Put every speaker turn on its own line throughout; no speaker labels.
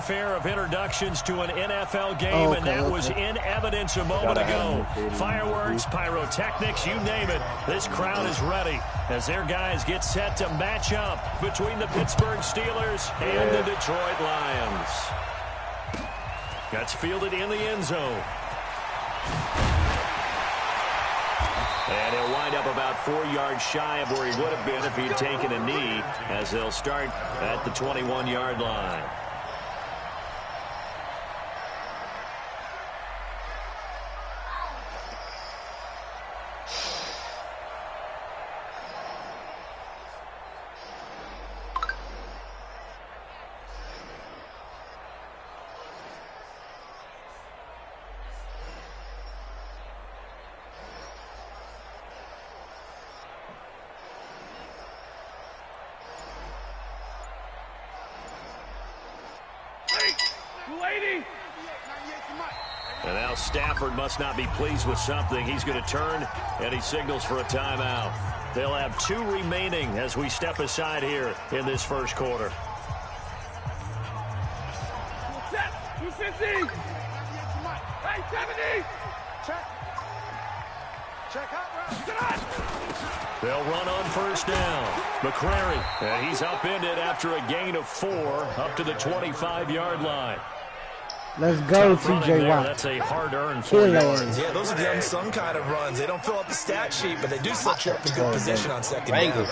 fanfare of introductions to an NFL game, and that was in evidence a moment ago. Fireworks, pyrotechnics, you name it. This crowd is ready as their guys get set to match up between the Pittsburgh Steelers and the Detroit Lions. That's fielded in the end zone. And he'll wind up about 4 yards shy of where he would have been if he'd taken a knee, as they'll start at the 21-yard line. And now Stafford must not be pleased with something. He's going to turn, and he signals for a timeout. They'll have 2 remaining as we step aside here in this first quarter.
250. Hey, 70.
They'll run on first down. McCrary, and he's upended after a gain of 4 up to the 25-yard line.
Let's go, TJ Watt.
That's a hard-earned 4 yards.
Yeah, those are the unsung kind of runs. They don't fill up the stat sheet, but they do set you up in good position on second down.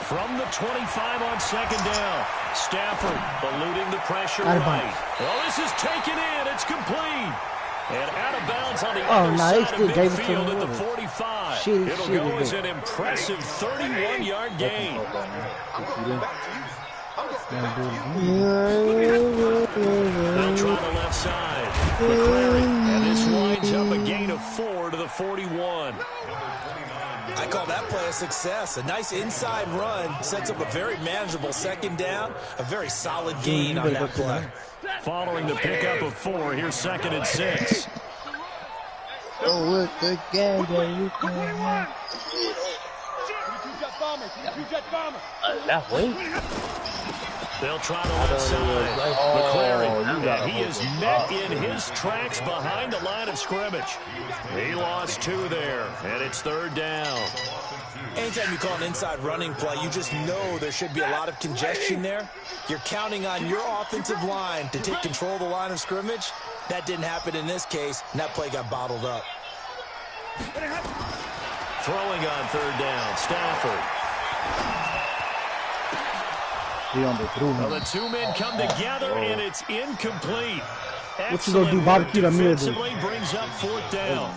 From the 25 on second down, Stafford eluding the pressure right. Well, this is taken in. It's complete. And out of bounds on the other side of midfield at the 45. It'll go as an impressive 31-yard gain. They'll try the left side. McCrary, and this winds up a gain of 4 to the 41.
I call that play a success. A nice inside run sets up a very manageable second down. A very solid gain on that play.
Following the pickup of 4, here's 2nd and 6.
Oh, with the game that you can.
They'll try the left side. McCrary, and he is met in his tracks behind the line of scrimmage. He lost 2 there, and it's 3rd down.
Anytime you call an inside running play, you just know there should be a lot of congestion there. You're counting on your offensive line to take control of the line of scrimmage. That didn't happen in this case, and that play got bottled up.
Throwing on 3rd down, Stafford. Well, the 2 men come together, and it's incomplete.
What you gonna do, barbecue the meal, dude?
Brings up 4th down.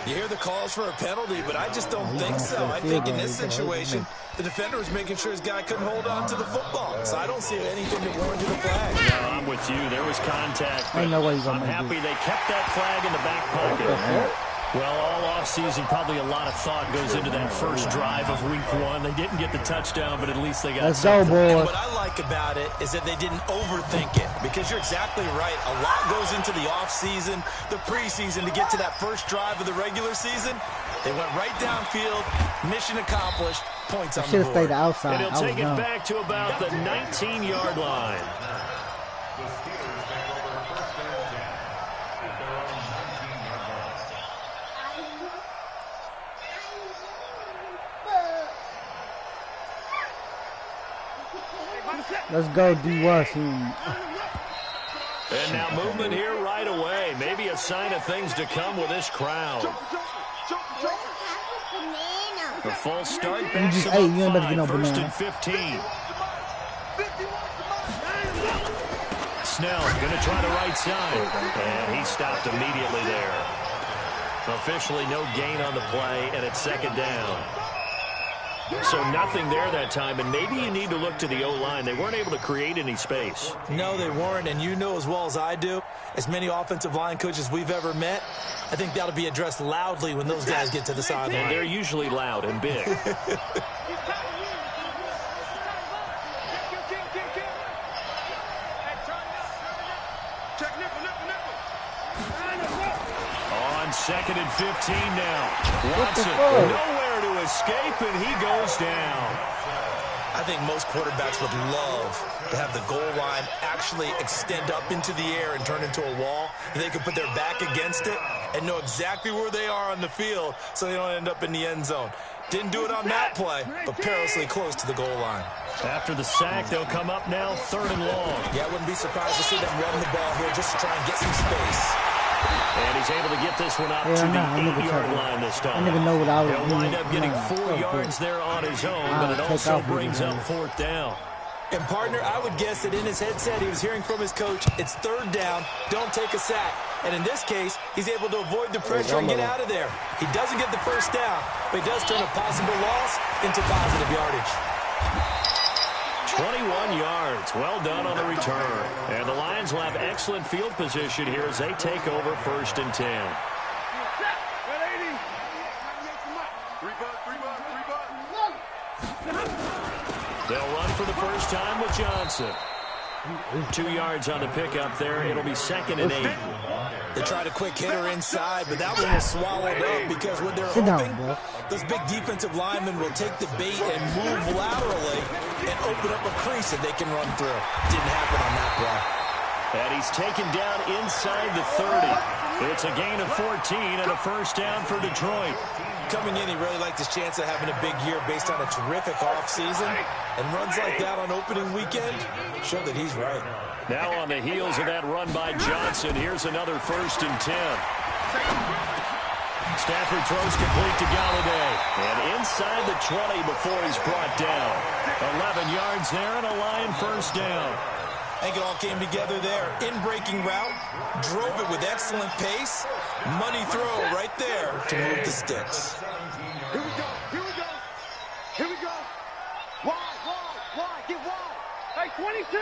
You hear the calls for a penalty, but I just don't think so. I think in this situation, the defender was making sure his guy couldn't hold on to the football. So I don't see anything that warranted a flag.
No, I'm with you. There was contact.
I know what he's
I'm happy they kept that flag in the back pocket. Well, all offseason, probably a lot of thought goes into that first drive of week 1. They didn't get the touchdown, but at least they got
Let's go, boys.
And what I like about it is that they didn't overthink it, because you're exactly right. A lot goes into the offseason, the preseason, to get to that first drive of the regular season. They went right downfield, mission accomplished, points on the board.
Should have stayed outside.
And he'll take it back to about the 19-yard line.
Let's go, D-West.
And now movement here right away. Maybe a sign of things to come with this crowd. The false start back to the 5, 1st and 15. Snell going to try the right side. And he stopped immediately there. Officially no gain on the play, and it's 2nd down. So nothing there that time, and maybe you need to look to the O-line. They weren't able to create any space.
No, they weren't, and you know as well as I do, as many offensive line coaches we've ever met, I think that'll be addressed loudly when those guys get to the sideline.
And they're usually loud and big. On 2nd and 15 now. Watson nowhere to escape, and he goes down.
I think most quarterbacks would love to have the goal line actually extend up into the air and turn into a wall. And they can put their back against it and know exactly where they are on the field so they don't end up in the end zone. Didn't do it on that play, but perilously close to the goal line.
After the sack, they'll come up now 3rd and long.
Yeah, I wouldn't be surprised to see them run the ball here just to try and get some space.
And he's able to get this one up to the 8-yard line this time.
I never know what I was
doing. He'll wind up getting 4 yards there on his own, but it also brings up 4th down.
And, partner, I would guess that in his headset he was hearing from his coach, it's 3rd down, don't take a sack. And in this case, he's able to avoid the pressure and get out of there. He doesn't get the 1st down, but he does turn a possible loss into positive yardage.
21 yards. Well done on the return. And the Lions will have excellent field position here as they take over 1st and 10. They'll run for the first time with Johnson. 2 yards on the pickup there. It'll be 2nd and 8.
They tried a quick hitter inside, but that one was swallowed up because what they're hoping, those big defensive linemen will take the bait and move laterally and open up a crease that they can run through. Didn't happen on that play.
And he's taken down inside the 30. It's a gain of 14 and a 1st down for Detroit.
Coming in, he really liked his chance of having a big year based on a terrific offseason. And runs like that on opening weekend show that he's right.
Now on the heels of that run by Johnson, here's another 1st and 10. Stafford throws complete to Galladay. And inside the 20 before he's brought down. 11 yards there and a Lion 1st down.
I think it all came together there. In-breaking route, drove it with excellent pace. Money throw right there to move the sticks.
Here we go, here we go, here we go. Wide, get wide. Hey, 22.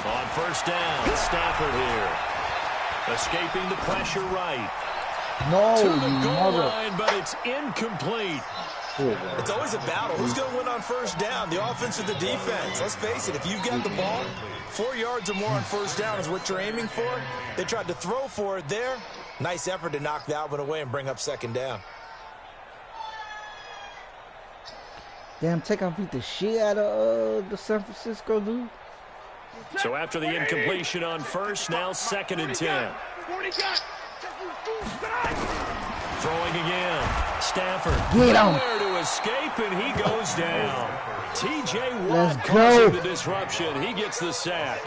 On 1st down, Stafford here. Escaping the pressure right.
No,
to the goal line, but it's incomplete.
It's always a battle. Who's going to win on 1st down, the offense or the defense? Let's face it, if you've got the ball, 4 yards or more on 1st down is what you're aiming for. They tried to throw for it there. Nice effort to knock that one away and bring up 2nd down.
Damn, Takeoff beat the shit out of the San Francisco dude.
So after the incompletion on 1st, now 2nd and 10. Throwing again. Stafford.
Get him.
Nowhere to escape, and he goes down. T.J. Watt causing the disruption. He gets the sack.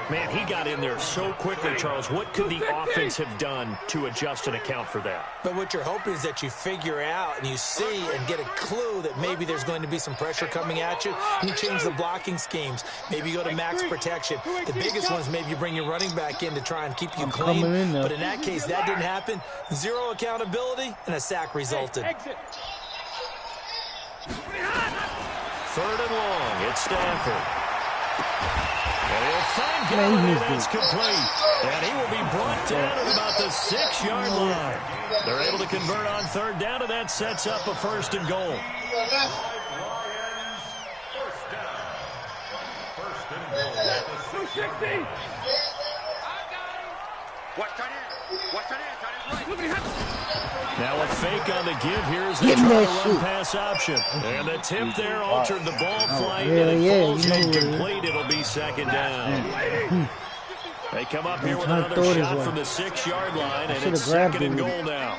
Man, he got in there so quickly, Charles. What could the offense have done to adjust and account for that?
But what you're hoping is that you figure out and you see and get a clue that maybe there's going to be some pressure coming at you. You change the blocking schemes. Maybe you go to max protection. The biggest one is maybe you bring your running back in to try and keep you clean. But in that case, that didn't happen. Zero accountability, and a sack resulted.
3rd and long. It's Stafford. And he'll find Galladay. That's complete. And he will be brought down at about the 6-yard line. They're able to convert on 3rd down, and that sets up a 1st and goal. Now a fake on the give here as they try to run pass option. And the tip there altered the ball flight, and it falls incomplete. It'll be 2nd down. They come up here with another shot from the 6-yard line, and it's 2nd and goal now.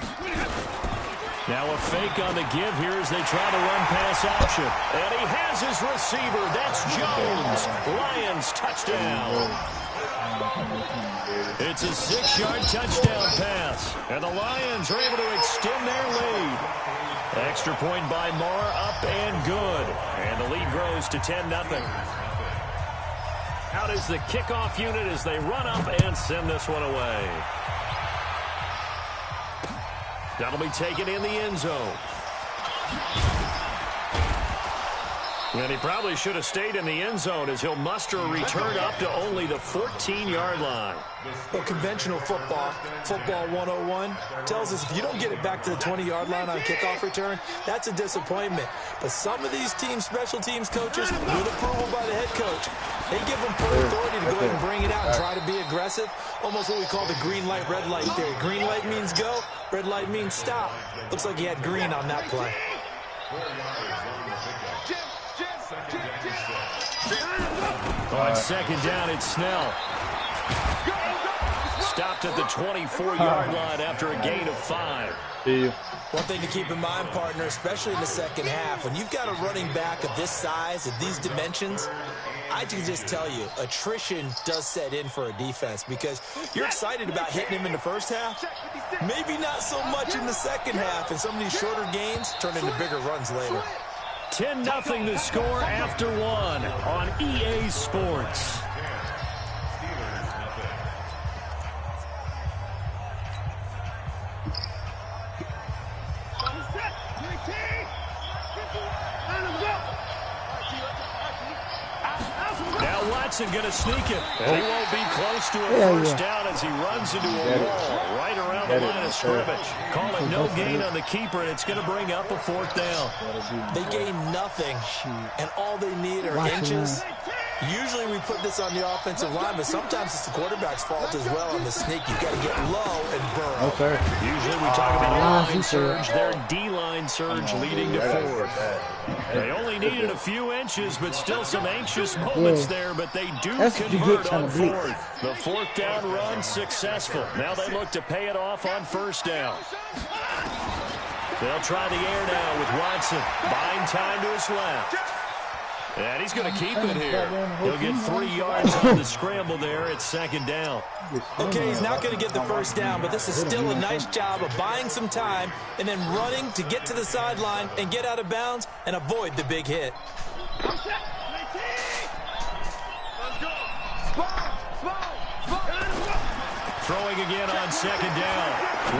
Now a fake on the give here as they try to run pass option. And he has his receiver. That's Jones. Lions touchdown. It's a 6-yard touchdown pass. And the Lions are able to extend their lead. Extra point by Moore, up and good. And the lead grows to 10-0. Out is the kickoff unit as they run up and send this one away. That'll be taken in the end zone. And he probably should have stayed in the end zone as he'll muster a return up to only the 14-yard line.
Well, conventional football 101, tells us if you don't get it back to the 20-yard line on kickoff return, that's a disappointment. But some of these teams, special teams coaches, with approval by the head coach, they give them full authority to go ahead and bring it out and try to be aggressive. Almost what we call the green light, red light theory. Green light means go, red light means stop. Looks like he had green on that play.
On second down, it's Snell. Stopped at the 24-yard line after a gain of 5.
One thing to keep in mind, partner, especially in the second half, when you've got a running back of this size, of these dimensions, I can just tell you, attrition does set in for a defense because you're excited about hitting him in the first half. Maybe not so much in the second half, and some of these shorter gains turn into bigger runs later.
10-0 the score after 1 on EA Sports. Going to sneak it. And he won't be close to a first down as he runs into a wall right around the line of scrimmage. Call it no gain on the keeper, and it's going to bring up a 4th down.
They gain nothing, and all they need are inches. Usually we put this on the offensive line, but sometimes it's the quarterback's fault as well on the sneak. You've got to get low and burrow.
Okay. Usually we talk about a line surge. Their D-line surge leading to 4th. They only needed a few inches, but still some anxious moments there, but they do convert on 4th. The 4th down run successful. Now they look to pay it off on 1st down. They'll try the air now with Watson. Buying time to his left. And he's going to keep it here. He'll get 3 yards on the scramble there at 2nd down.
Okay, he's not going to get the 1st down, but this is still a nice job of buying some time and then running to get to the sideline and get out of bounds and avoid the big hit.
Throwing again on 2nd down.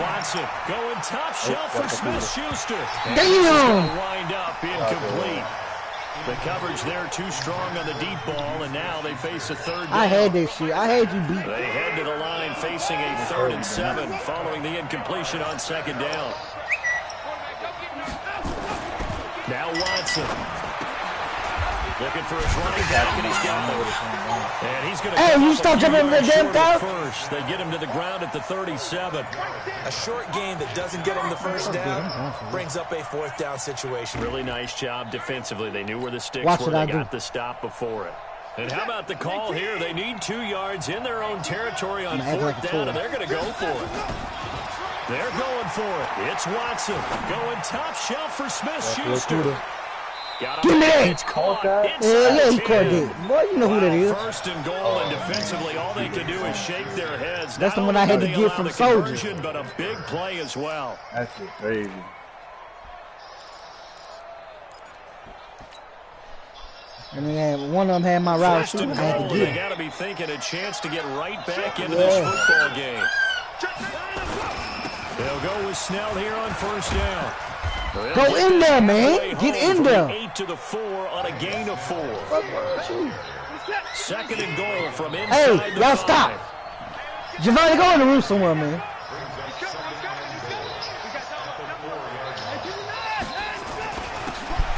Watson going top shelf for Smith-Schuster.
Damn!
Wind up incomplete. The coverage there too strong on the deep ball, and now they face a 3rd down.
I had this shit. I had you beat.
They head to the line facing a 3rd and 7 following the incompletion on 2nd down. Now Watson. Looking for his running back, and he's got him. And he's going to
you stop jumping in the damn car.
First, they get him to the ground at the 37.
A short gain that doesn't get him the 1st down brings up a 4th down situation.
Really nice job defensively. They knew where the sticks were. They got the stop before it. And how about the call here? They need 2 yards in their own territory on 4th down, and they're going to go for it. They're going for it. It's Watson going top shelf for Smith-Schuster.
Give me that! It's caught. Yeah, he caught it. Boy, you know who that is.
1st and goal, and defensively, all they can do is shake their heads.
That's the one I had to get from Soldier.
But a big play as well.
That's crazy.
And then one of them had my route too. I had to get
They got to be thinking a chance to get right back into this football game. They'll go with Snell here on 1st down.
Go in there, man. Get in there.
8 to the 4 on a gain of 4. 2nd and goal from inside
Hey,
the
y'all
5.
stop. Giovanni, go in the roof somewhere, man.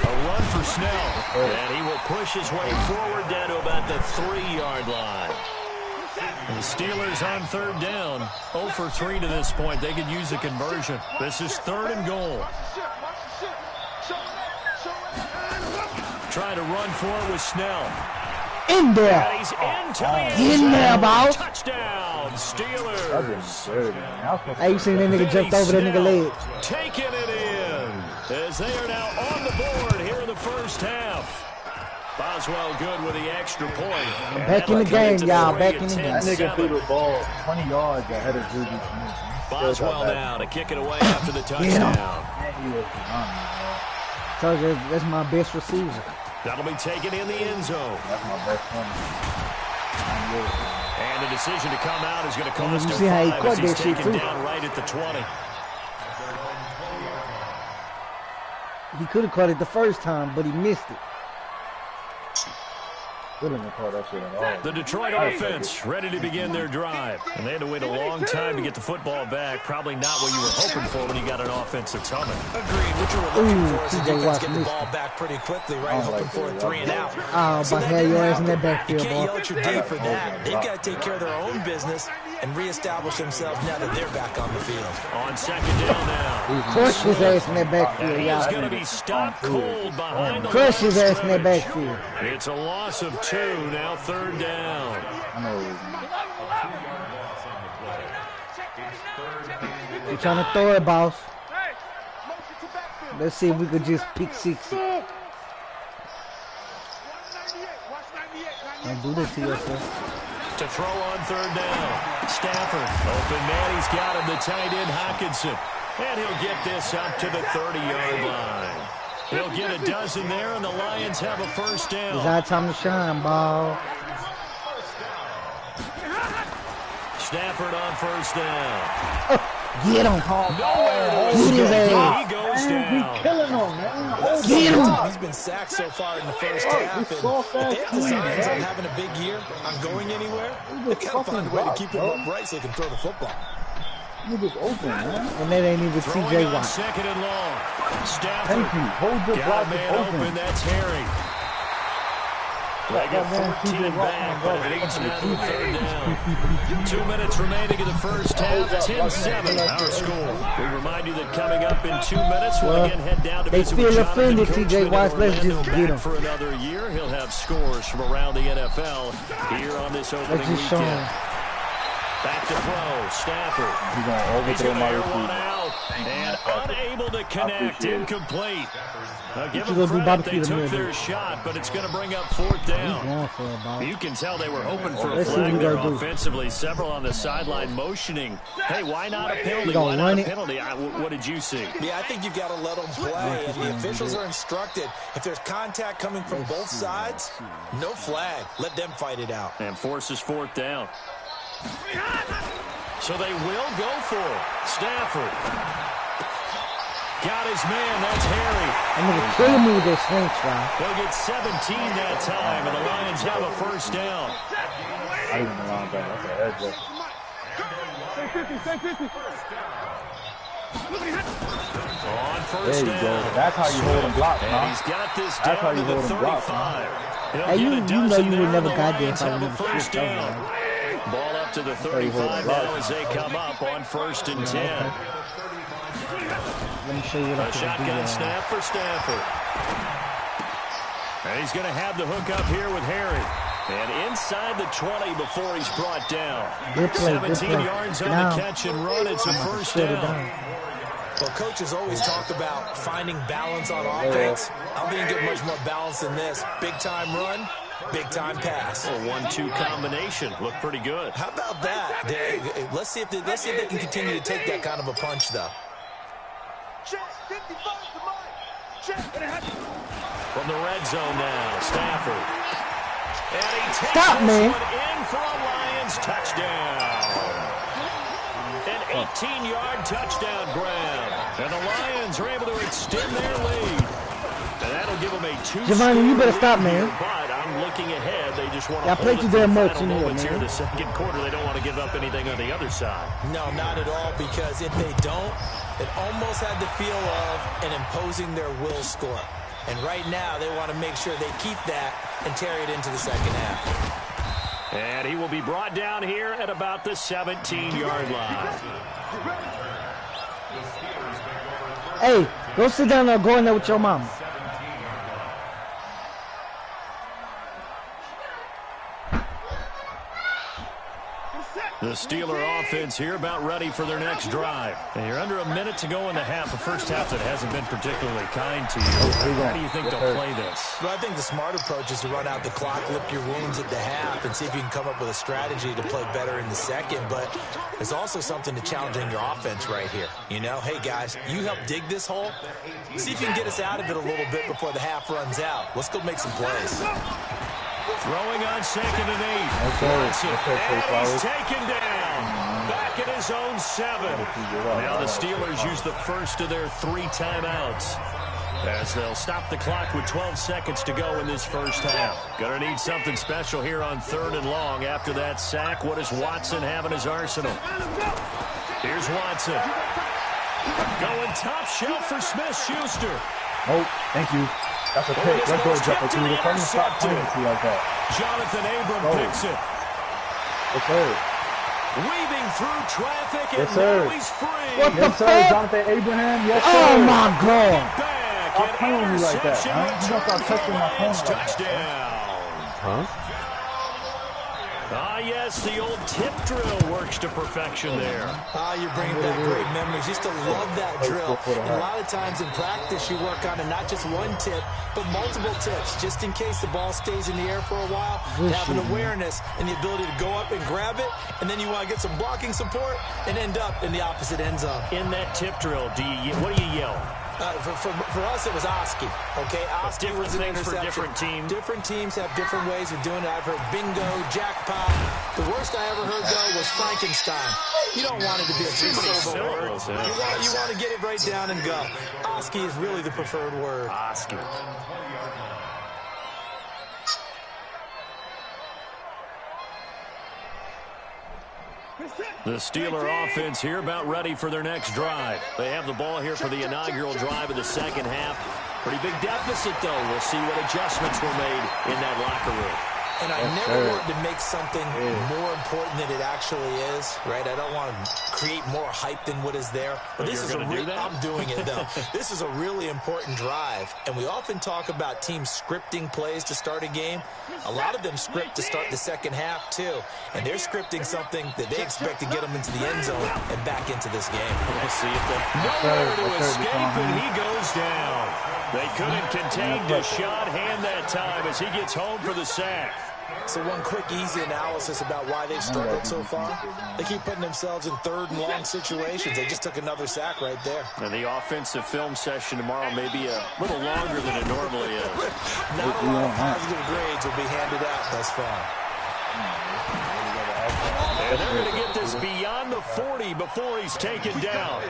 A run for Snell. And he will push his way forward down to about the 3-yard line. The Steelers on 3rd down. 0 for 3 to this point. They could use a conversion. This is 3rd and goal. Trying to run for it with Snell.
In there.
And he's into the end
Get in there, boss.
Touchdown, Steelers.
Hey, you seen that nigga jumped over that nigga leg.
Taking it in as they are now on the board here in the 1st half. Boswell good with the extra point.
Back in the game, y'all. Back in the game.
That nigga threw the ball 20 yards ahead of Judy Smith.
Boswell now to kick it away after the touchdown.
So that's my best receiver.
That'll be taken in the end zone.
That's my best one.
And the decision to come out is going to cost him 5 as he's taken down right at the 20.
He could have caught it the first time, but he missed it.
The Detroit offense ready to begin their drive. And they had to wait a long time to get the football back. Probably not what you were hoping for when you got an offense that's humming.
Agreed. What you were looking for is the defense get the ball back pretty quickly, right? Hoping for a 3 and out.
Oh, but had your ass in that backfield,
you can't yell at your D for that. They've got to take care of their own business and reestablish themselves now that they're back on the field.
On second down now.
Crush his ass in that backfield,
He's
y'all.
going to be stopped cold behind the
Crush his
line
ass in that
scrimmage.
backfield.
It's a loss of 2, now third down.
I know.
We're trying to throw it, boss. Let's see if we could just pick 6. Don't do this to yourself.
To throw on third down. Stafford, open man, he's got him, the tight end Hockenson. And he'll get this up to the 30-yard line. He'll get a dozen there, and the Lions have a first down.
It's our time to shine, ball.
Stafford on first down.
Get him. Get his ass.
He goes down.
Killing him, man.
Get him.
He's been sacked so far in the first half. And if they have designs on having a big year, on going anywhere, they've got to find a way to keep him upright so they can throw the football.
You just open, man.
And that ain't even
Throwing
TJ
on
Watt.
second and long. Stafford.
Thank you. Hold your
Got
block
a man
open.
open. That's Harry. They got 14 back, but it leads now to third down. 2 minutes remaining in the first half. 10-7, our score. We remind you that coming up in 2 minutes, we'll again head down to
They
visit with
feel
Jonathan
offended,
Coachman
TJ Watt.
in
Let's
Orlando,
just get
back
him.
for another year. He'll have scores from around the NFL here on this opening
Let's just show
weekend.
him.
Back to throw. Stafford.
He's going to
He's
overthrow
going to
my
air one
receiver.
out and unable to connect. Incomplete. Give
You
them
gonna do
credit, they
barbecue
took
tomorrow.
their shot, but it's going to bring up fourth down.
Going for it, ball.
You can tell they were hoping for a
Let's see
flag
what
there
we gonna do.
offensively. Several on the sideline motioning. Hey, why not a penalty?
gonna
Why not
run
a
it.
penalty? What did you see?
Yeah, I think you've got to let them play. And the officials are instructed, if there's contact coming from both sides, no flag. Let them fight it out.
And forces fourth down. So they will go for it. Stafford. Got his man. That's Harry.
I'm gonna kill me with this swing try.
They'll get 17 that time, and the Lions have a first down.
I didn't know that. That's an edge rusher.
On first
There you
down.
go. That's how you hold him block,
And
huh?
he's got this
That's how
down
you
to the
hold him block,
35. He'll
Hey,
get
you
a
know
dozen
you
there,
would never
and the
got there
Lions
if I
have a
would've
first
switched over,
down. Ball up to the
how you hold
35
the block.
now as they come up on first and 10.
Let me show you what
A
I can do.
shotgun snap for Stafford. And he's going to have the hook up here with Harry. And inside the 20 before he's brought down.
Good play, good
17
play.
yards on
Now,
the catch and run. It's a first
shut it
down.
down.
Well, coaches always talk about finding balance on offense. I don't think you get much more balance than this. Big-time run, big-time pass.
A 1-2 combination. Looked pretty good.
How about that? Let's see if they can continue to take that kind of a punch, though.
From the red zone now, Stafford. And he takes
Stop,
this
man.
one in for a Lions touchdown. An 18-yard touchdown grab. And the Lions are able to extend their lead. And that'll give them a 2-score
Giovanni, you better stop,
lead
man.
here, But I'm looking ahead. They just want to
Y'all
hold
play
it
too
for the
damn much
final
in here,
moments here in
man.
the second quarter. They don't want to give up anything on the other side.
No, not at all, because if they don't, it almost had the feel of an imposing their will score. And right now, they want to make sure they keep that and carry it into the second half.
And he will be brought down here at about the 17-yard line.
Hey, go sit down there. Go in there with your mama.
The Steeler offense here about ready for their next drive. And you're under a minute to go in the half, a first half that hasn't been particularly kind to you. How do you think they'll play this?
Well, I think the smart approach is to run out the clock, lick your wounds at the half, and see if you can come up with a strategy to play better in the second. But there's also something to challenging your offense right here. You know, hey, guys, you help dig this hole. See if you can get us out of it a little bit before the half runs out. Let's go make some plays.
Throwing on second and 8.
Okay.
And he's taken down. Back at his own 7. Now the Steelers use the first of their 3 timeouts, as they'll stop the clock with 12 seconds to go in this first half. Gonna need something special here on 3rd and long after that sack. What does Watson have in his arsenal? Here's Watson. Going top shelf for Smith-Schuster.
Oh, thank you. That's a pick. Let's go, Jefferson. You're stop playing to like that.
Jonathan Abram picks it.
Yes, sir.
Weaving through traffic, and
Yes, sir.
now he's free.
What the
Yes, sir.
fuck?
Jonathan Abraham. Yes, sir.
Oh my God!
Back,
Stop
an
playing with me like that,
interception
huh? You don't start
return
touching
for
my phone
Lions
like that,
touchdown.
Huh?
Ah, yes, the old tip drill works to perfection there.
Ah, you're bringing back great memories. Used to love that drill. And a lot of times in practice, you work on it, not just one tip, but multiple tips, just in case the ball stays in the air for a while. Have an awareness and the ability to go up and grab it, and then you want to get some blocking support and end up in the opposite end zone.
In that tip drill, what do you yell?
For us, it was Oski. Okay, Oski was an interception.
For different teams.
Different teams have different ways of doing it. I've heard bingo, jackpot. The worst I ever heard, though, was Frankenstein. You don't want it to be a three-syllable word. You want to get it right down and go. Oski is really the preferred word.
Oski. The Steeler offense here about ready for their next drive. They have the ball here for the inaugural drive of the second half. Pretty big deficit, though. We'll see what adjustments were made in that locker room.
And I never want to make something more important than it actually is, right? I don't want to create more hype than what is there. But this is I'm doing it, though. This is a really important drive. And we often talk about teams scripting plays to start a game. A lot of them script to start the second half, too. And they're scripting something that they expect to get them into the end zone and back into this game.
We'll see if they nowhere to escape, and he goes down. They couldn't contain Deshaun Hand that time as he gets home for the sack.
So one quick, easy analysis about why they've struggled so far. They keep putting themselves in third and long situations. They just took another sack right there.
And the offensive film session tomorrow may be a little longer than it normally is.
Not a lot of positive grades will be handed out thus far.
And they're going to get this beyond the 40 before he's taken down.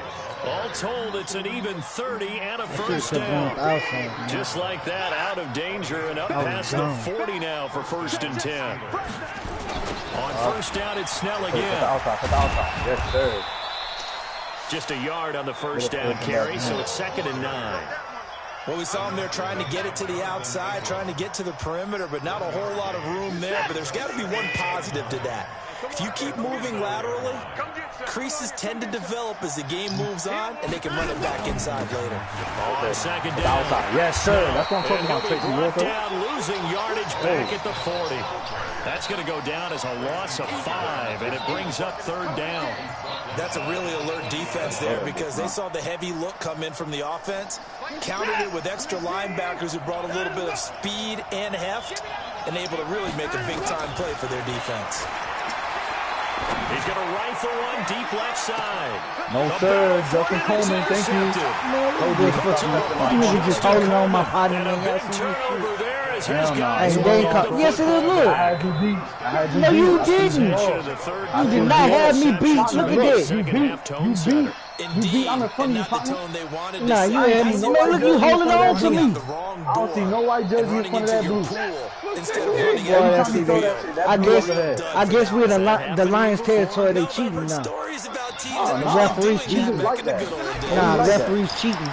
All told, it's an even 30 and a first down. Just like that, out of danger and up past the 40 now for 1st and 10. On first down, it's Snell again.
Yes, sir.
Just a yard on the first down carry, so it's 2nd and 9.
Well, we saw him there trying to get it to the outside, trying to get to the perimeter, but not a whole lot of room there. But there's got to be one positive to that. If you keep moving laterally, creases tend to develop as the game moves on, and they can run it back inside later.
On 2nd down.
Yes, sir. That's what I'm talking about.
Brought down, losing yardage back at the 40. That's going to go down as a loss of 5, and it brings up 3rd down.
That's a really alert defense there because they saw the heavy look come in from the offense, countered it with extra linebackers who brought a little bit of speed and heft, and able to really make a big-time play for their defense.
He's going to rifle one deep left side.
No, sir. Justin Coleman, thank you.
You niggas just holding on my body.
Turnover there as his
Yes, it is. Look.
I had you beat.
No, you didn't. You did not have me beat. Look at this.
You beat.
Indeed,
I'm in front
and
of
not
you,
the tone they wanted.
Nah, you had me. Man, look, you holding on to me.
I don't see no white jersey in front of that blue.
Instead of running
I guess we're the Lions territory. They cheating now.
Stories about teams
The referee's cheating.
like that.
Nah, referee's cheating.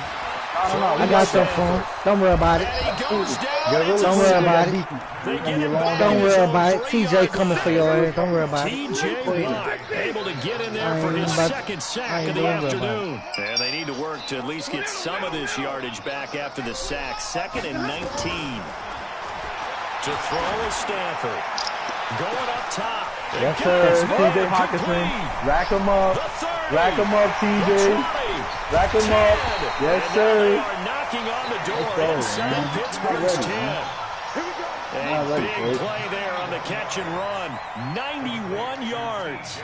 I got something for him. Don't worry about it. Don't worry about it. Don't worry about it. TJ coming for your ass. Don't worry about it.
TJ Watt able to get in there for his 2nd sack of the afternoon. And they need to work to at least get some of this yardage back after the sack. 2nd and 19. To throw is Stafford. Going up top.
Yes, sir. TJ Hawkinson. Rack him up. Rack him up, TJ. Rack him up. Yes, sir.
They are knocking on the door inside Pittsburgh's 10. A big play there on the catch and run. 91 yards.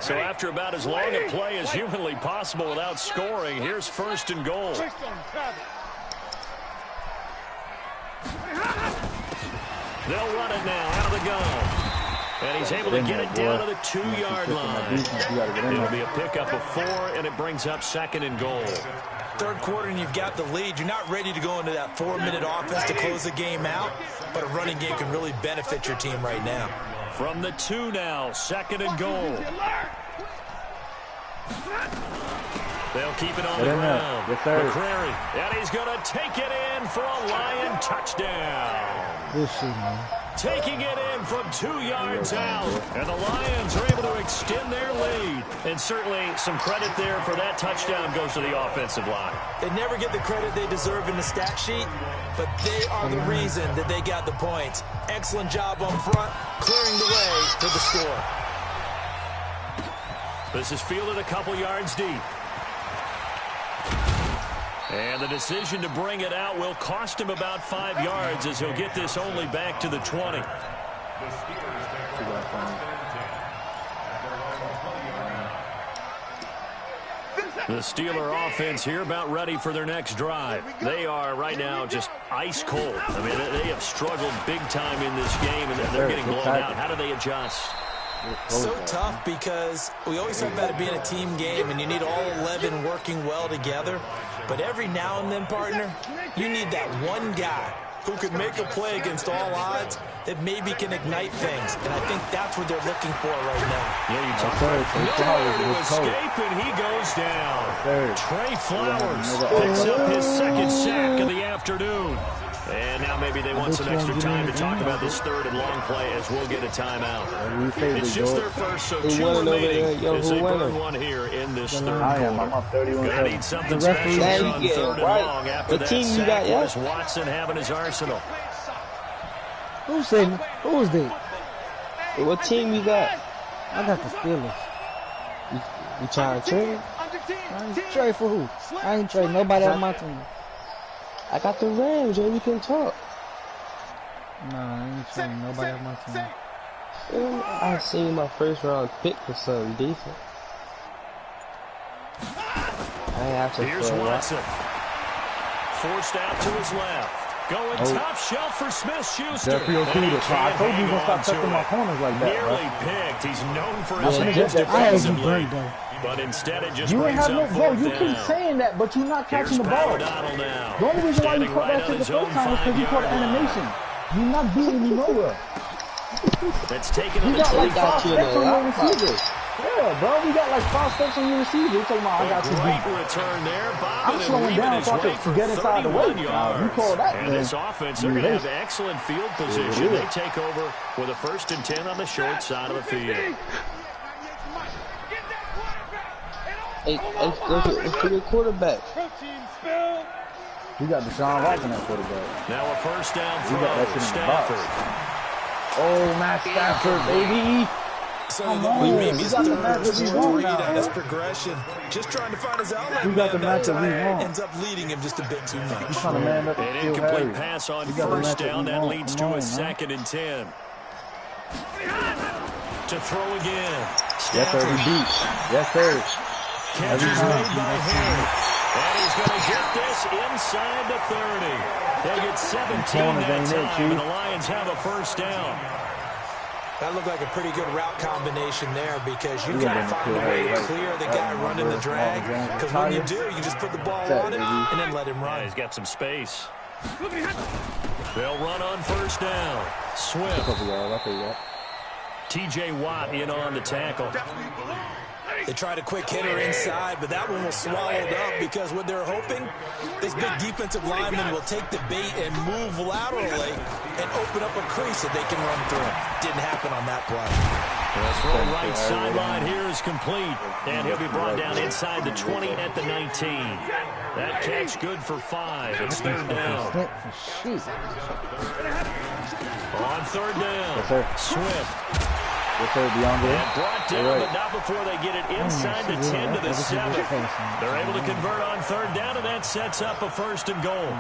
So after about as long a play as humanly possible without scoring, here's 1st and goal. They'll run it now out of the gun. And he's able to get it down to the 2-yard line. It'll be a pickup of 4, and it brings up 2nd and goal.
Third quarter and you've got the lead. You're not ready to go into that 4-minute offense to close the game out, but a running game can really benefit your team right now.
From the 2 now, 2nd and goal. They'll keep it on the ground.
Yes, sir.
McCrary, and he's going to take it in for a Lion touchdown.
Good shit, man.
Taking it in from 2 yards out. And the Lions are able to extend their lead. And certainly some credit there for that touchdown goes to the offensive line.
They never get the credit they deserve in the stat sheet, but they are the reason that they got the points. Excellent job on front, clearing the way for the score.
This is fielded a couple yards deep. And the decision to bring it out will cost him about 5 yards as he'll get this only back to the 20. The Steeler offense here about ready for their next drive. They are right now just ice cold. I mean, they have struggled big time in this game, and they're getting blown out. How do they adjust?
So tough because we always talk about it being a team game, and you need all 11 working well together. But every now and then, partner, you need that one guy who could make a play against all odds that maybe can ignite things. And I think that's what they're looking for right now.
Yeah, you talk about nowhere to escape, and he goes down. Trey Flowers picks up his second sack of the afternoon. And now maybe they want some extra time to talk about this third and long play as we'll get a timeout. It's just their first, so 2 remaining as they burn one here in this third quarter. Gonna need something special on third and long after that sack. What does Watson have in his arsenal?
Who's that?
What team you got?
I got the Steelers.
You trying to trade?
I ain't trade for who? I ain't trade nobody on my team.
I got the Rams, Joe. We can talk.
Nah, I ain't trading nobody on my team.
I seen my first round pick for something decent. I ain't have to.
Here's Watson. Forced out to his left. Going top shelf for Smith-Schuster.
I told you he was going to stop touching my corners like that.
Nearly picked. He's known for his hands defensively. But instead it just brings up fourth
You
down.
keep saying that, but you're not catching the ball.
Now.
The only reason why you caught that shit the
Standing
first time was because you caught the animation. You're not beating me nowhere.
That's taken on
You
the
got like 5
you
steps
in
on
there.
your receiver. Yeah, bro, we got like 5 steps on your receiver. You're talking about I got you
Great
beat.
return there.
I'm slowing down so I can get inside the way. You call that,
and this offense, they're going to have excellent field position. They take over with a 1st and 10 on the short side of the field.
Hey, look at the quarterback.
You got Deshaun Watson at quarterback.
Now a 1st down
You got that
throw.
shit in the box.
Stafford.
Oh, Matt Stafford, baby.
So
Come
look,
on,
maybe
we
his
got the
third
match that we
straight
want
read
now,
on his
bro.
progression. Just trying to find his outlet.
We got the match that we want.
Ends up leading him just a bit too much.
He's trying to man up
An
and steal
incomplete
Harry.
pass on
We got the
1st
match
down.
we
That
want.
leads
Come
to a
on,
2nd and 10. To throw again.
Yes, sir, he beat. Yes, sir.
Catch is made by Harry. And he's going to get this inside the 30. They'll get 17 that time, and the Lions have a 1st down.
That looked like a pretty good route combination there because you got to find a way to clear the guy running the drag. Because when you do, you just put the ball on him and then let him run.
Yeah, he's got some space. They'll run on 1st down. Swift. T.J. Watt in on the tackle.
They tried a quick hitter inside, but that one was swallowed up because what they're hoping, this big defensive lineman will take the bait and move laterally and open up a crease that they can run through. Didn't happen on that play.
The throw right sideline here is complete, and he'll be brought down inside the 20 at the 19. That catch good for 5. It's 3rd down. On 3rd down, Swift.
Yes, sir, DeAndre.
And brought down, but not before they get it inside the 10 to the 7. They're able to convert on 3rd down, and that sets up a 1st and goal.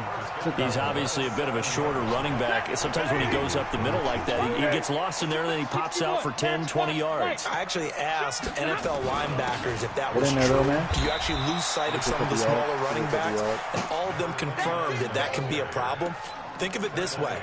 He's obviously a bit of a shorter running back. Sometimes when he goes up the middle like that, he gets lost in there, and then he pops out for 10, 20 yards.
I actually asked NFL linebackers if that was true. Do you actually lose sight of some of the smaller running backs? And all of them confirmed that that can be a problem. Think of it this way.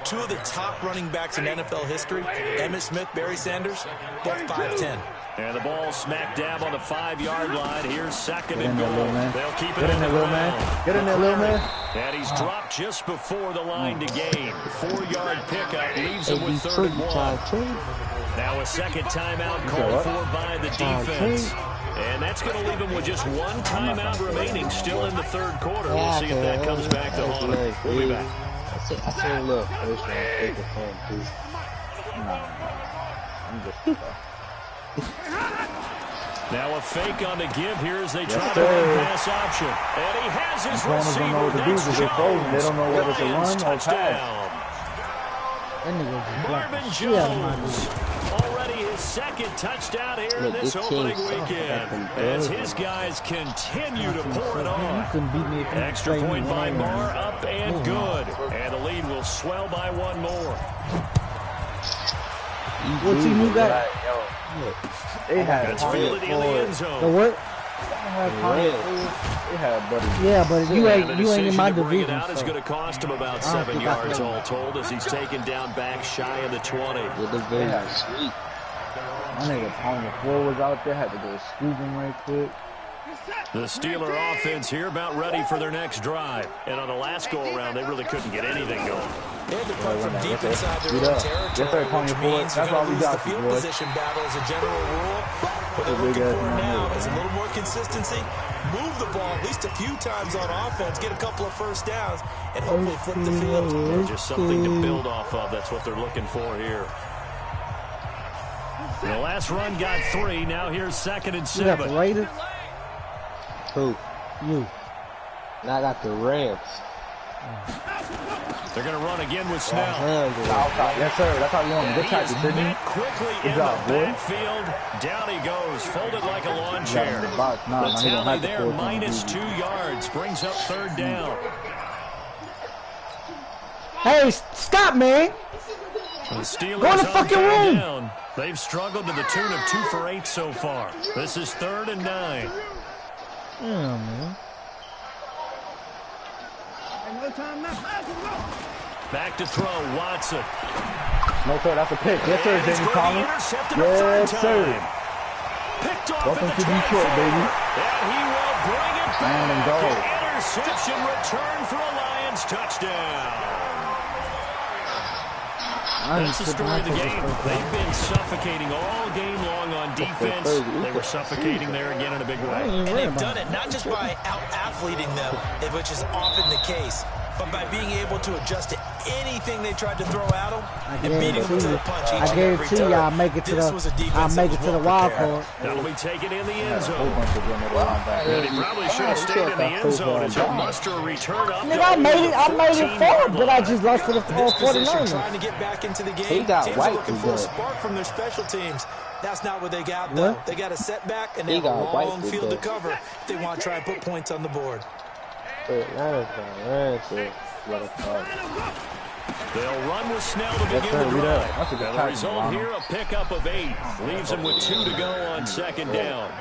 2 of the top running backs in NFL history, Emmitt Smith, Barry Sanders, both 5'10".
And the ball smack dab on the 5-yard line. Here's 2nd and goal. They'll keep it
Get in
on
there,
the
little
ground.
man. Get in there, little man.
And he's dropped just before the line to gain. 4-yard pickup leaves him with 3rd and 1. Now a second timeout called for by the defense. And that's going to leave him with just one timeout remaining still in the third quarter. We'll see if that comes back to haunt him. We'll be back.
I seen a little first round take it home, too. I'm just
Now a fake on the give here as they try to run pass option. And he has his receiver.
Don't know what to do because they're frozen. They don't know whether to run or pass.
Marvin Jones, already his second touchdown here in this opening weekend, as his guys continue to pour it on. Extra point by Barr, up and good, and the lead will swell by one more.
What team you got?
That's fielded in the end zone.
The what? Yeah, but you ain't in my division.
Out is going to cost him about 7 yards all told as he's taken down back shy of the 20.
The division sweet. My nigga on the floor was out there, had to go scooping right quick.
The Steeler offense here about ready for their next drive. And on the last go-around, they really couldn't get anything going.
They had to come from deep inside their own territory, which means you're going to lose the field position battle as a general rule. What they're looking for now is a little more consistency. Move the ball at least a few times on offense, get a couple of first downs, and hopefully flip the field.
Just something to build off of. That's what they're looking for here. The last run got 3. Now here's 2nd and 7.
You got the Raiders?
Who?
You.
And I got the Rams.
They're going to run again with Snell.
Yes, sir. That's how you want to get
met quickly in the backfield. Down he goes, folded like a lawn chair. The tally there, minus 2 yards, brings up 3rd down.
Hey, stop, man.
The Steelers
go in the fucking room.
Down. They've struggled to the tune of 2 for 8 so far. This is 3rd and 9.
Yeah, man.
Back to throw, Watson.
No, sir, that's a pick. Yes, sir, James Thomas. Yes, sir.
Picked off
welcome to Detroit, baby.
And he will bring it back.
And go.
Interception return for a Lions touchdown. That's the story of the game. They've been suffocating all game long on defense. They were suffocating there again in a big way.
And they've done it not just by out-athleting them, which is often the case, but by being able to adjust to anything they tried to throw at them and beating them to the punch each and every time.
I'll make it to the wild card.
That'll be taken in the end zone. And he probably should have stayed in the end zone as he'll muster a return up.
I made it forward, but I just lost to the 49ers.
Trying to get back into the game. Teams are looking for a spark from their special teams. That's not what they got, though. They got a setback, and they have a long field to cover if they want to try and put points on the board.
They'll run with Snell to begin the drive. The result here, a pickup of 8. Leaves them with 2 to go on 2nd down.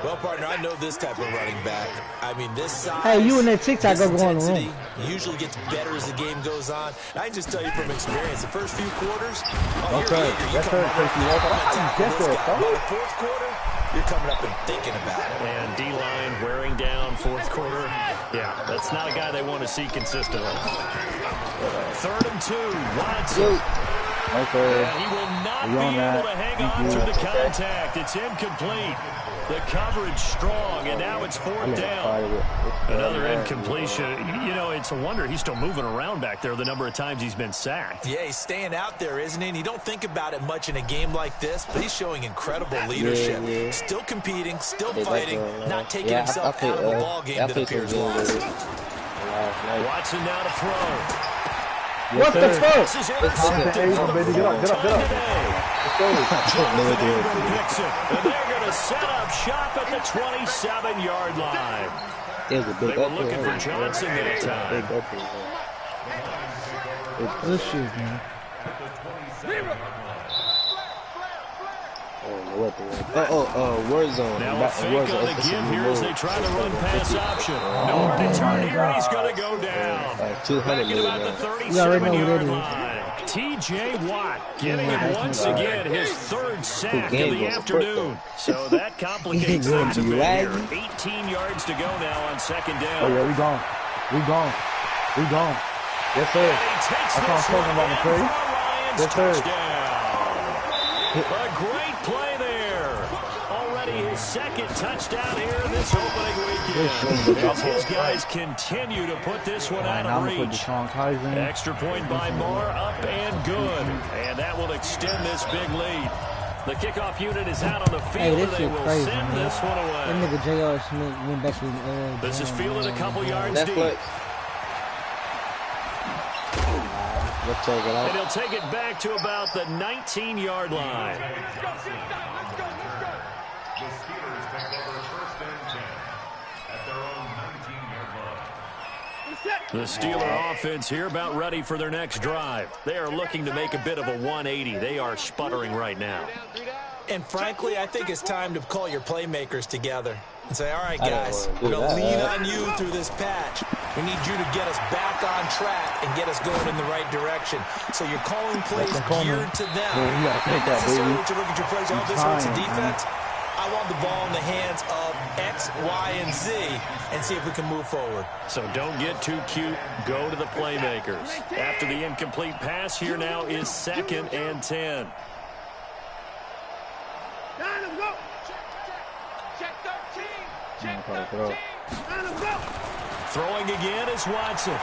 Well, partner, I know this type of running back. I mean, this size,
hey, you and that TikTok go on the room.
Usually gets better as the game goes on. I can just tell you from experience, the first few quarters,
by the
fourth quarter, you're coming up and thinking about it.
And D-line wearing down 4th quarter. Yeah, that's not a guy they want to see consistently. 3rd and 2, Watson.
Okay.
And he will not be able to hang on through the contact. It's incomplete. The coverage strong, and now it's 4th down. Another incompletion. You know, it's a wonder he's still moving around back there the number of times he's been sacked.
Yeah, he's staying out there, isn't he? And you don't think about it much in a game like this, but he's showing incredible leadership. Still competing, still fighting, not taking himself out of a ball game that appears lost.
Watson now to throw.
What the fuck?
This is intercepted for the
get up.
And they're going to set up shop at the 27-yard line. They were looking for Johnson that time.
This shit, man.
War zone.
Now a fake on the give here as they try to run pass option. Nowhere to turn here, he's going to go down. Back at about the 37-yard line. T.J. Watt getting it once again, his 3rd sack of the afternoon. So that complicates things a bit here. 18 yards to go now on 2nd down.
Oh, yeah, we gone. Yes, sir.
That's what I'm talking about, McCray. Yes, sir. A great play there. Already his second touchdown here in this opening weekend. As his guys continue to put this one out of reach. Extra point by Moore, up and good. And that will extend this big lead. The kickoff unit is out on the field, and they will send this one away.
That nigga J.R. Smith went back to
this is fielded a couple yards deep. And he'll take it back to about the 19-yard line.
Let's go. The Steelers take over first and 10 at their own 19-yard line.
The Steeler offense here about ready for their next drive. They are looking to make a bit of a 180. They are sputtering right now.
And frankly, I think it's time to call your playmakers together and say, all right, guys, we're going to lean on you through this patch. We need you to get us back on track and get us going in the right direction. So you're calling plays geared to them. Not necessarily to look at your plays, oh, this hurts the defense. I want the ball in the hands of X, Y, and Z and see if we can move forward.
So don't get too cute. Go to the playmakers. After the incomplete pass, here now is 2nd and 10. Throwing again is Watson.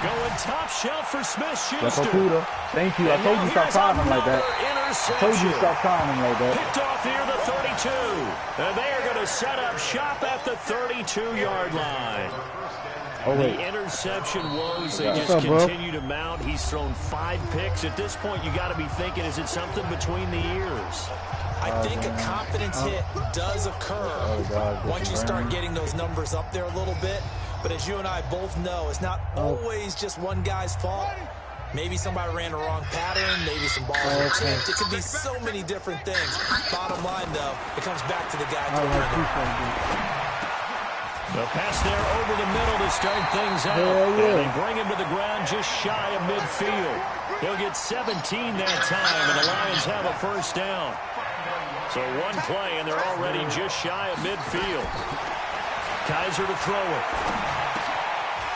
Going top shelf for Smith-Schuster.
Thank you. I told you stop calling him like that. I told you stop calling him like that.
Picked off near the 32. And they are going to set up shop at the 32-yard line.
Oh, wait.
The interception woes, they just continue to mount. He's thrown 5 picks. At this point, you got to be thinking, is it something between the ears?
I think a confidence hit does occur once you start getting those numbers up there a little bit. But as you and I both know, it's not always just one guy's fault. Maybe somebody ran the wrong pattern. Maybe some balls were tipped. It could be so many different things. Bottom line, though, it comes back to the guy throwing it.
The pass there over the middle to start things out. And they bring him to the ground just shy of midfield. He'll get 17 that time, and the Lions have a first down. So one play, and they're already just shy of midfield. Kaiser to throw it.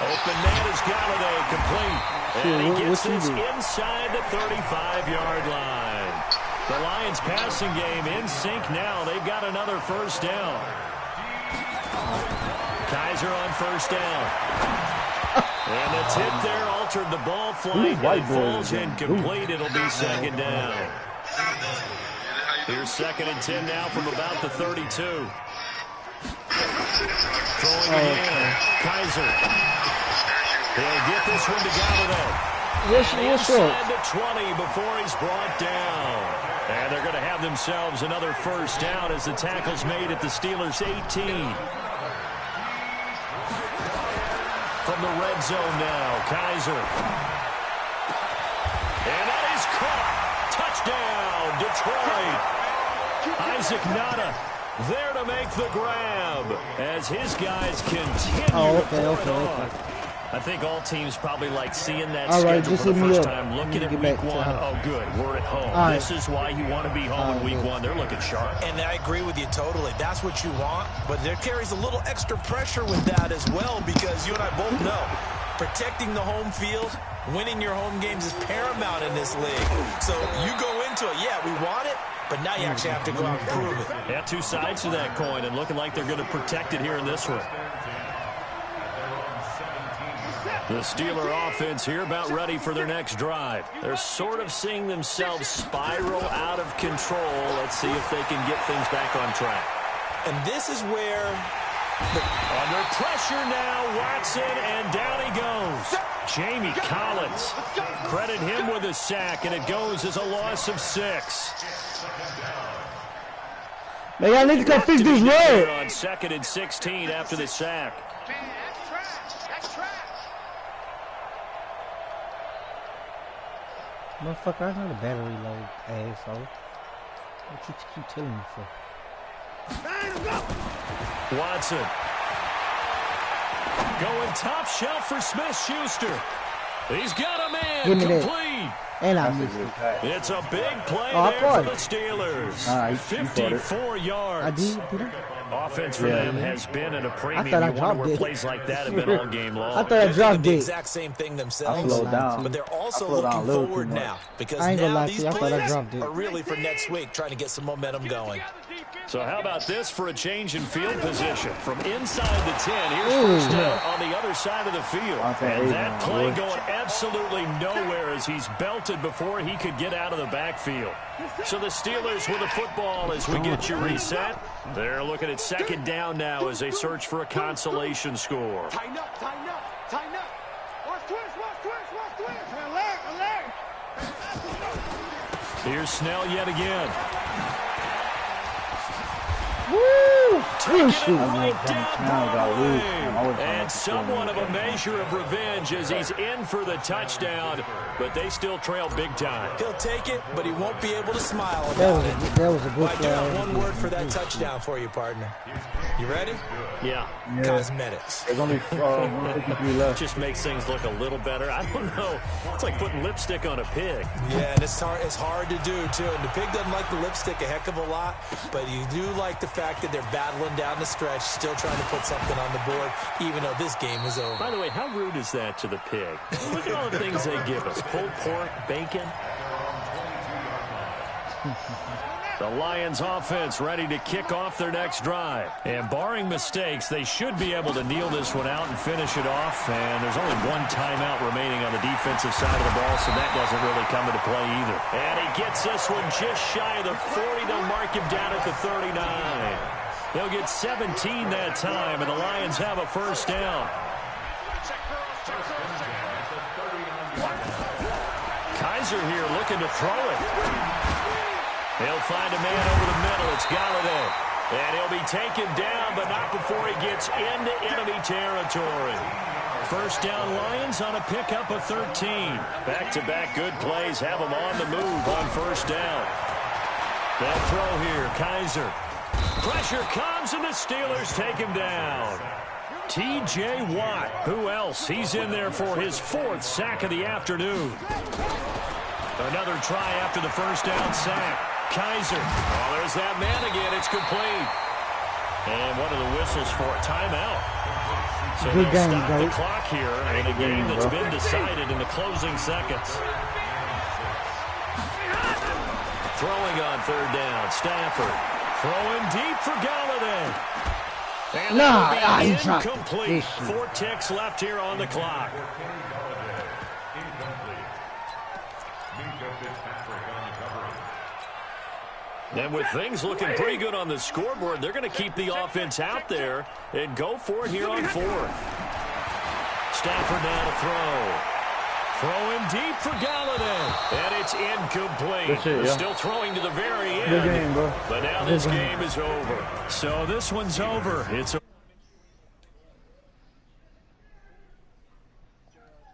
Open man is Galladay, complete. And he gets this inside the 35-yard line. The Lions passing game in sync now. They've got another first down. Kaiser on first down. And the tip there altered the ball flight. It falls incomplete. It'll be 2nd down. Here's 2nd and 10 now from about the 32. Throwing again. Kaiser. He'll get this one to Galladay. Inside the 20 before he's brought down. And they're going to have themselves another first down as the tackle's made at the Steelers' 18. From the red zone now, Kaiser. And that is caught. Touchdown, Detroit. Isaac Nada there to make the grab as his guys continue to pour it on. I think all teams probably like seeing that schedule for the first time, looking at week 1. Oh, good, we're at home. This is why you want to be home in week 1. They're looking sharp.
And I agree with you totally. That's what you want, but there carries a little extra pressure with that as well because you and I both know protecting the home field, winning your home games is paramount in this league. So you go into it, yeah, we want it, but now you actually have to go out and prove it.
Yeah, 2 sides to that coin, and looking like they're going to protect it here in this one. The Steeler offense here about ready for their next drive. They're sort of seeing themselves spiral out of control. Let's see if they can get things back on track.
And this is where...
Under pressure now, Watson, and down he goes. Jamie Collins. Credit him with a sack, and it goes as a loss of 6.
Man, y'all need to come fix this road.
On 2nd and 16 after the sack.
Motherfucker, I know the battery low, asshole. What you keep telling me for?
Watson. Going top shelf for Smith-Schuster. He's got a man complete.
And I missed it.
It's a big play there for the Steelers. 54 yards.
I did.
Offense for them has been at a premium.
I thought I
where plays like that have been all game long.
I thought I dropped
the
it.
exact same thing themselves, but they're also looking forward now because now these players are really for next week trying to get some momentum going.
So how about this for a change in field position? From inside the 10, here's first down on the other side of the field. And that play going absolutely nowhere as he's belted before he could get out of the backfield. So the Steelers with the football as we get you reset. They're looking at second down now as they search for a consolation score.
Tighten up, tighten up, tighten up. Watch twist, watch twist, watch twist. Alert, alert.
Here's Snell yet again.
Woo!
Taking it right down Broadway. And somewhat of a measure of revenge as he's in for the touchdown, but they still trail big time.
He'll take it, but he won't be able to smile
That
about it.
was a good
Well, I do have
play.
one word for that touchdown for you, partner. You ready?
Yeah.
Cosmetics.
There's only 53 left.
Just makes things look a little better. I don't know. It's like putting lipstick on a pig.
Yeah, and it's hard to do, too. And the pig doesn't like the lipstick a heck of a lot, but you do like the fact that they're battling down the stretch, still trying to put something on the board, even though this game is over.
By the way, how rude is that to the pig? Look at all the things they give us. Pulled pork, bacon. The Lions offense ready to kick off their next drive. And barring mistakes, they should be able to kneel this one out and finish it off. And there's only one timeout remaining on the defensive side of the ball, so that doesn't really come into play either. And he gets this one just shy of the 40. They'll mark him down at the 39. They'll get 17 that time, and the Lions have a first down. Kaiser here looking to throw it. He'll find a man over the middle. It's Galladay. And he'll be taken down, but not before he gets into enemy territory. First down Lions on a pickup of 13. Back-to-back good plays have them on the move on first down. They'll throw here. Kaiser. Pressure comes, and the Steelers take him down. T.J. Watt. Who else? He's in there for his 4th sack of the afternoon. Another try after the first down sack. Kaiser. Oh, there's that man again. It's complete. And one of the whistles for a timeout. So
Good
they'll
game,
stop the
Goat.
clock here in a game that's been decided in the closing seconds. Throwing on third down. Stafford. Throwing deep for Galladay. And that'll be incomplete. 4 ticks left here on the clock. And with things looking pretty good on the scoreboard, they're going to keep the offense out there and go for it here on 4th. Stafford now to throw. Throwing deep for Galladay. And it's incomplete.
They're
still throwing to the very end.
Good game, bro.
But now this game is over. So this one's over. It's a